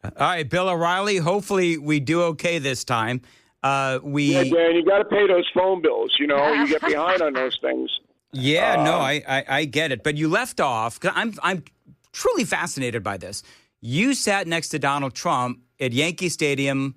All right, Bill O'Reilly, hopefully we do okay this time. Yeah, Dan, you got to pay those phone bills. You know, you get behind on those things. Yeah, no, I get it. But you left off, 'cause I'm truly fascinated by this. You sat next to Donald Trump at Yankee Stadium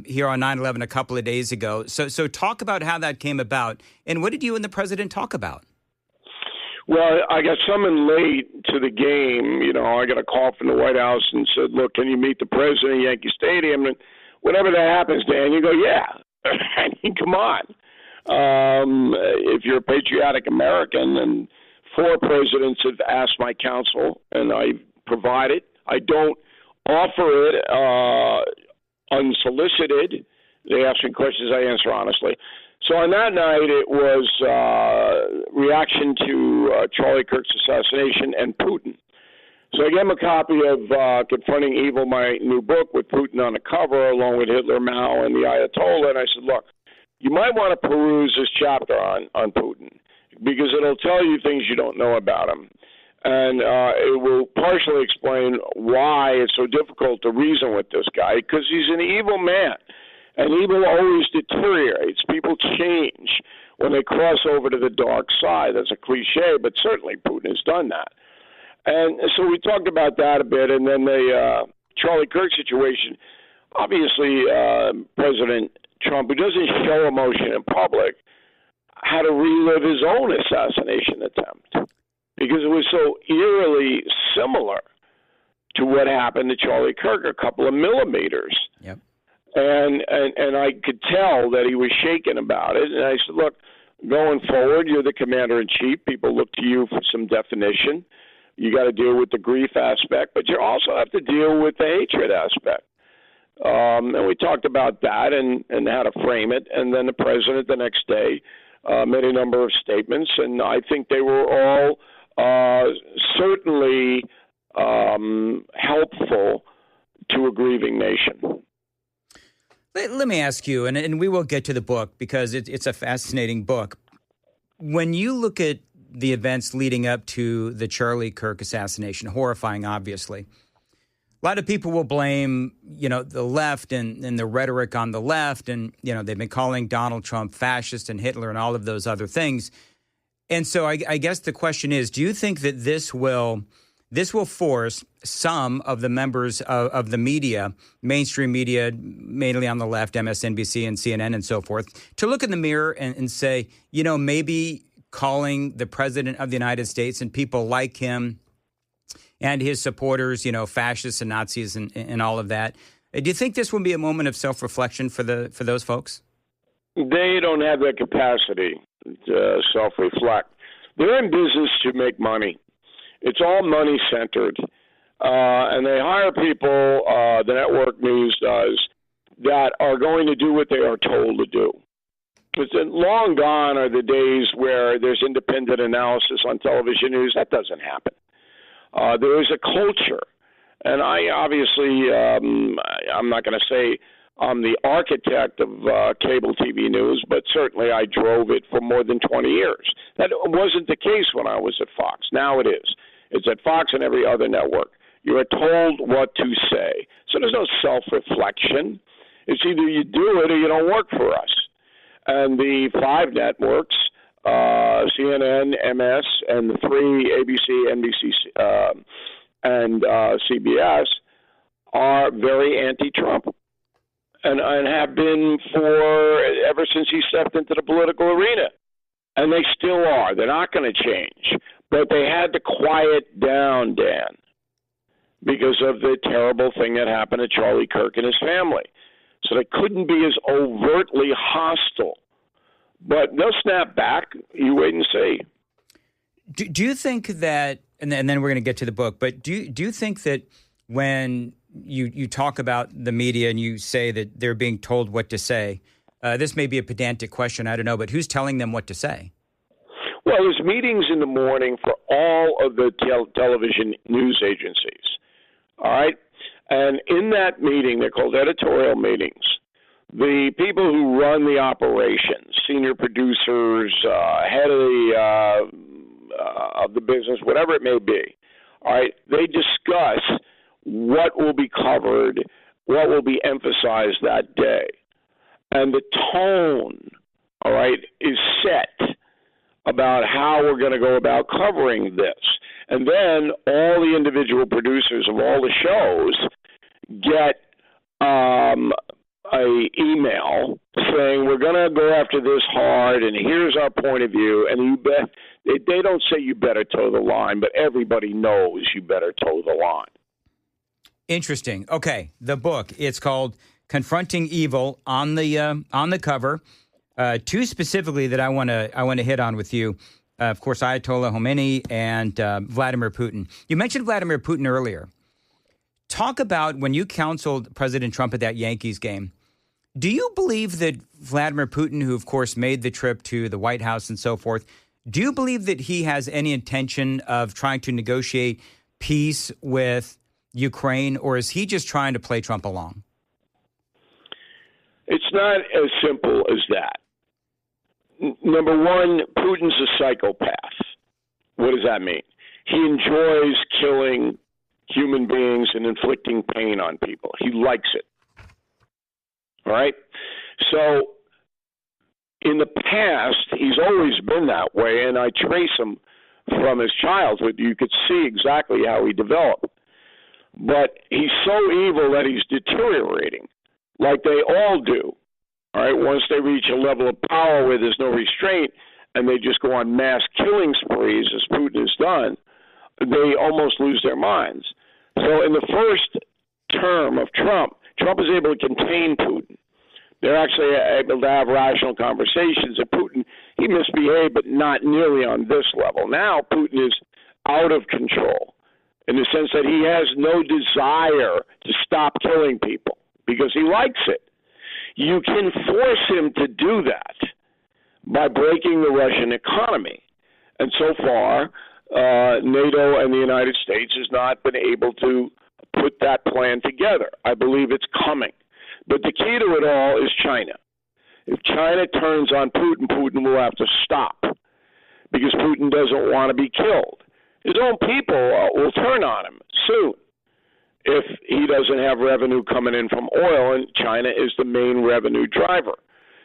here on 9/11 a couple of days ago. So talk about how that came about. And what did you and the president talk about? Well, I got summoned late to the game. You know, I got a call from the White House and said, look, can you meet the president at Yankee Stadium? And whenever that happens, Dan, you go, yeah. I mean, come on. If you're a patriotic American, and 4 presidents have asked my counsel, and I provide it. I don't offer it unsolicited. They ask me questions, I answer honestly. So on that night, it was reaction to Charlie Kirk's assassination and Putin. So I gave him a copy of Confronting Evil, my new book, with Putin on the cover, along with Hitler, Mao, and the Ayatollah. And I said, look, you might want to peruse this chapter on Putin, because it'll tell you things you don't know about him. And it will partially explain why it's so difficult to reason with this guy, because he's an evil man. And evil always deteriorates. People change when they cross over to the dark side. That's a cliche, but certainly Putin has done that. And so we talked about that a bit. And then the Charlie Kirk situation, obviously President Trump, who doesn't show emotion in public, had to relive his own assassination attempt because it was so eerily similar to what happened to Charlie Kirk, a couple of millimeters. Yep. And I could tell that he was shaken about it. And I said, look, going forward, you're the commander-in-chief. People look to you for some definition. You got to deal with the grief aspect, but you also have to deal with the hatred aspect. And we talked about that and how to frame it. And then the president the next day made a number of statements, and I think they were all certainly helpful to a grieving nation. Let me ask you, and we will get to the book because it's a fascinating book. When you look at the events leading up to the Charlie Kirk assassination, horrifying, obviously, a lot of people will blame, the left and the rhetoric on the left. And, they've been calling Donald Trump fascist and Hitler and all of those other things. And so I guess the question is, do you think that this will force some of the members of the media, mainstream media, mainly on the left, MSNBC and CNN and so forth, to look in the mirror and say, maybe calling the president of the United States and people like him and his supporters, fascists and Nazis and all of that. Do you think this will be a moment of self-reflection for those folks? They don't have that capacity to self-reflect. They're in business to make money. It's all money-centered. And they hire people, the network news does, that are going to do what they are told to do. Because long gone are the days where there's independent analysis on television news. That doesn't happen. There is a culture, and I obviously, I'm not going to say I'm the architect of cable TV news, but certainly I drove it for more than 20 years. That wasn't the case when I was at Fox. Now it is. It's at Fox and every other network. You are told what to say. So there's no self-reflection. It's either you do it or you don't work for us. And the 5 networks, CNN, MS, and the 3, ABC, NBC, and CBS, are very anti-Trump and have been ever since he stepped into the political arena. And they still are. They're not going to change. But they had to quiet down, Dan, because of the terrible thing that happened to Charlie Kirk and his family. So they couldn't be as overtly hostile. But they'll snap back. You wait and see. Do you think that, and then we're going to get to the book, but do you think that when you talk about the media and you say that they're being told what to say, this may be a pedantic question, I don't know, but who's telling them what to say? Well, there's meetings in the morning for all of the television news agencies, all right? And in that meeting, they're called editorial meetings. The people who run the operations, senior producers, head of the business, whatever it may be, all right, they discuss what will be covered, what will be emphasized that day. And the tone, all right, is set about how we're going to go about covering this. And then all the individual producers of all the shows get a email saying, we're going to go after this hard, and here's our point of view. And you bet they don't say you better toe the line, but everybody knows you better toe the line. Interesting. Okay, the book, it's called Confronting Evil. On the cover, two specifically that I want to hit on with you. Of course, Ayatollah Khomeini and Vladimir Putin. You mentioned Vladimir Putin earlier. Talk about when you counseled President Trump at that Yankees game. Do you believe that Vladimir Putin, who of course made the trip to the White House and so forth, do you believe that he has any intention of trying to negotiate peace with Ukraine, or is he just trying to play Trump along? It's not as simple as that. Number one, Putin's a psychopath. What does that mean? He enjoys killing human beings and inflicting pain on people. He likes it. All right? So in the past, he's always been that way, and I trace him from his childhood. You could see exactly how he developed. But he's so evil that he's deteriorating, like they all do. All right, once they reach a level of power where there's no restraint and they just go on mass killing sprees, as Putin has done, they almost lose their minds. So in the first term of Trump is able to contain Putin. They're actually able to have rational conversations. And Putin, he misbehaved, but not nearly on this level. Now Putin is out of control in the sense that he has no desire to stop killing people because he likes it. You can force him to do that by breaking the Russian economy. And so far, NATO and the United States has not been able to put that plan together. I believe it's coming. But the key to it all is China. If China turns on Putin, Putin will have to stop because Putin doesn't want to be killed. His own people will turn on him soon if he doesn't have revenue coming in from oil, and China is the main revenue driver.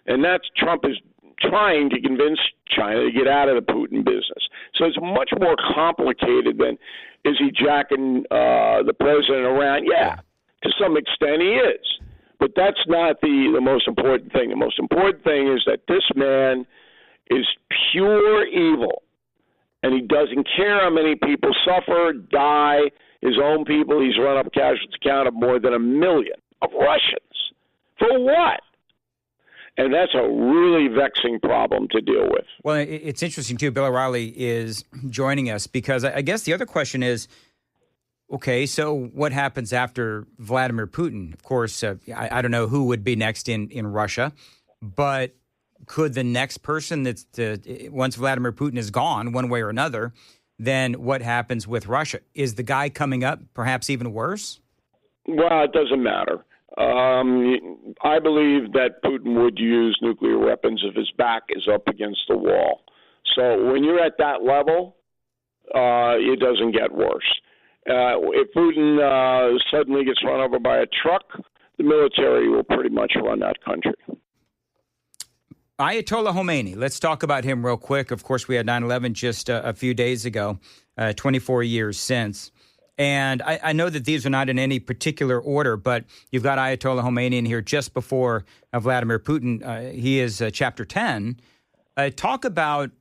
And that's Trump is trying to convince China to get out of the Putin business. So it's much more complicated than is he jacking the president around? Yeah, to some extent he is. But that's not the most important thing. The most important thing is that this man is pure evil, and he doesn't care how many people suffer, die, his own people. He's run up a casualty count of more than 1 million of Russians. For what? And that's a really vexing problem to deal with. Well, it's interesting, too. Bill O'Reilly is joining us because I guess the other question is, okay, so what happens after Vladimir Putin? Of course, I don't know who would be next in Russia, but could the next person once Vladimir Putin is gone, one way or another, then what happens with Russia? Is the guy coming up perhaps even worse? Well, it doesn't matter. I believe that Putin would use nuclear weapons if his back is up against the wall. So when you're at that level, it doesn't get worse. If Putin suddenly gets run over by a truck, the military will pretty much run that country. Ayatollah Khomeini, let's talk about him real quick. Of course, we had 9/11 just a few days ago, 24 years since. And I know that these are not in any particular order, but you've got Ayatollah Khomeini in here just before Vladimir Putin. He is chapter 10. Talk about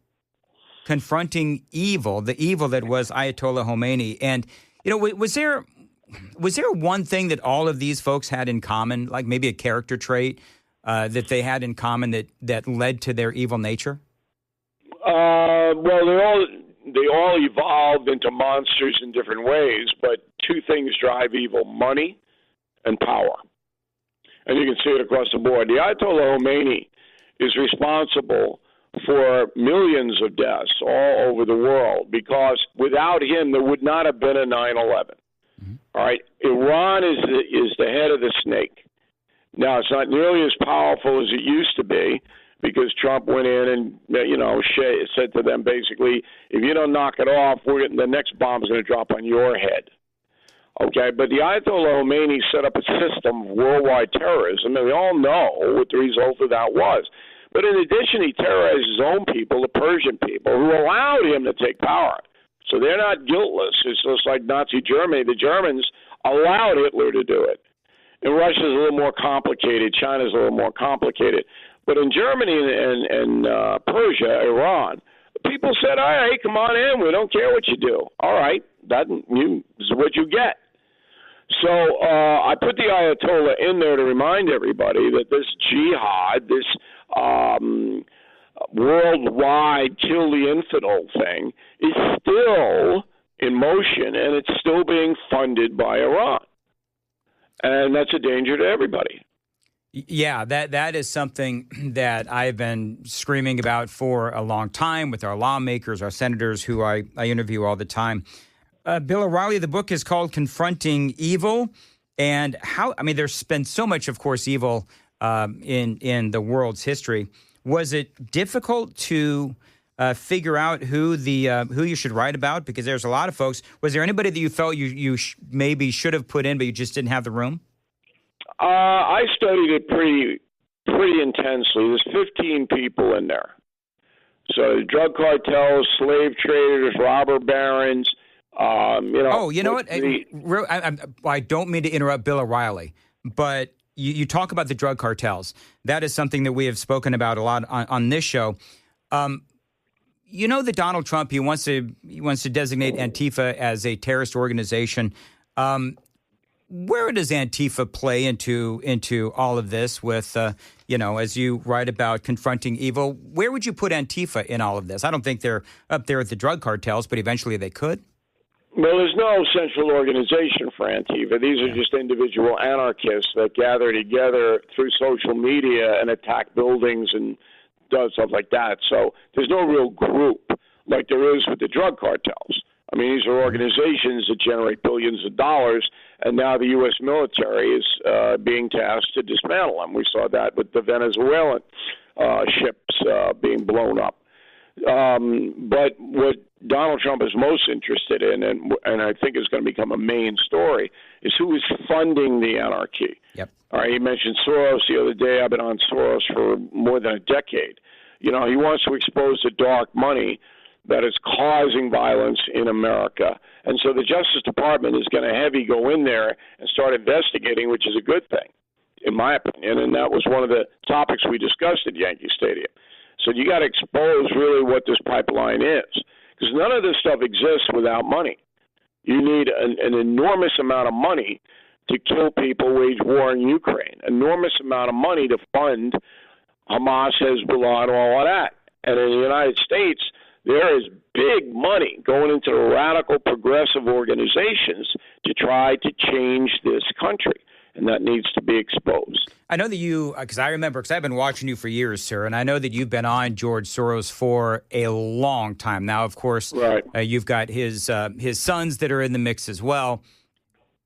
confronting evil, the evil that was Ayatollah Khomeini. And, was there one thing that all of these folks had in common, like maybe a character trait that they had in common that led to their evil nature? Well, they all evolved into monsters in different ways, but two things drive evil: money and power. And you can see it across the board. The Ayatollah Khomeini is responsible for millions of deaths all over the world because without him, there would not have been a 9/11. Mm-hmm. All right, Iran is the head of the snake. Now, it's not nearly as powerful as it used to be because Trump went in and, said to them basically, if you don't knock it off, the next bomb is going to drop on your head. Okay, but the Ayatollah Khomeini set up a system of worldwide terrorism, and we all know what the result of that was. But in addition, he terrorized his own people, the Persian people, who allowed him to take power. So they're not guiltless. It's just like Nazi Germany. The Germans allowed Hitler to do it. And Russia's a little more complicated. China's a little more complicated. But in Germany and Persia, Iran, people said, all right, come on in. We don't care what you do. All right, this is what you get. So I put the Ayatollah in there to remind everybody that this jihad, this worldwide kill the infidel thing, is still in motion, and it's still being funded by Iran. And that's a danger to everybody. Yeah, that is something that I've been screaming about for a long time with our lawmakers, our senators, who I interview all the time. Bill O'Reilly, the book is called Confronting Evil, and there's been so much, of course, evil in the world's history. Was it difficult to figure out who you should write about? Because there's a lot of folks. Was there anybody that you felt you maybe should have put in, but you just didn't have the room? I studied it pretty intensely. There's 15 people in there. So drug cartels, slave traders, robber barons. You know what? I don't mean to interrupt Bill O'Reilly, but you talk about the drug cartels. That is something that we have spoken about a lot on this show. You know that Donald Trump, he wants to designate Antifa as a terrorist organization. Where does Antifa play into all of this with, as you write about confronting evil? Where would you put Antifa in all of this? I don't think they're up there with the drug cartels, but eventually they could. Well, there's no central organization for Antifa. These are just individual anarchists that gather together through social media and attack buildings and does stuff like that. So there's no real group like there is with the drug cartels. I mean, these are organizations that generate billions of dollars, and now the U.S. military is being tasked to dismantle them. We saw that with the Venezuelan ships being blown up. But what Donald Trump is most interested in, and I think is going to become a main story, is who is funding the anarchy. Yep. All right, he mentioned Soros the other day. I've been on Soros for more than a decade. He wants to expose the dark money that is causing violence in America. And so the Justice Department is going to go in there and start investigating, which is a good thing, in my opinion. And that was one of the topics we discussed at Yankee Stadium. So you got to expose really what this pipeline is, because none of this stuff exists without money. You need an enormous amount of money to kill people, wage war in Ukraine, enormous amount of money to fund Hamas, Hezbollah, and all of that. And in the United States, there is big money going into radical progressive organizations to try to change this country, and that needs to be exposed. I know that because I've been watching you for years, sir, and I know that you've been on George Soros for a long time now. Of course, right. You've got his sons that are in the mix as well.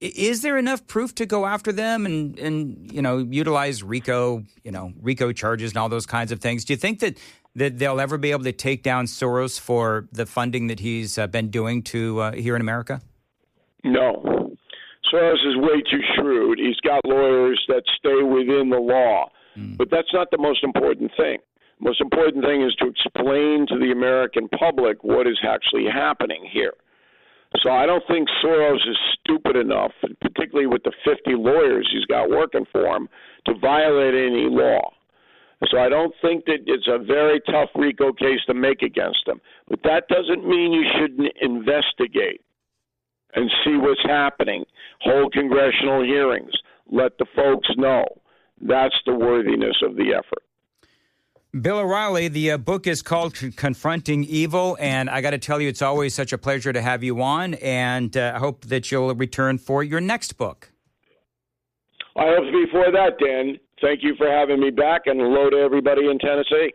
Is there enough proof to go after them and utilize RICO charges and all those kinds of things? Do you think that they'll ever be able to take down Soros for the funding that he's been doing to here in America? No. Soros is way too shrewd. He's got lawyers that stay within the law. But that's not the most important thing. The most important thing is to explain to the American public what is actually happening here. So I don't think Soros is stupid enough, particularly with the 50 lawyers he's got working for him, to violate any law. So I don't think that it's a very tough RICO case to make against him. But that doesn't mean you shouldn't investigate and see what's happening. Hold congressional hearings. Let the folks know. That's the worthiness of the effort. Bill O'Reilly, the book is called Confronting Evil, and I got to tell you, it's always such a pleasure to have you on, and I hope that you'll return for your next book. I hope to be for that, Dan. Thank you for having me back, and hello to everybody in Tennessee.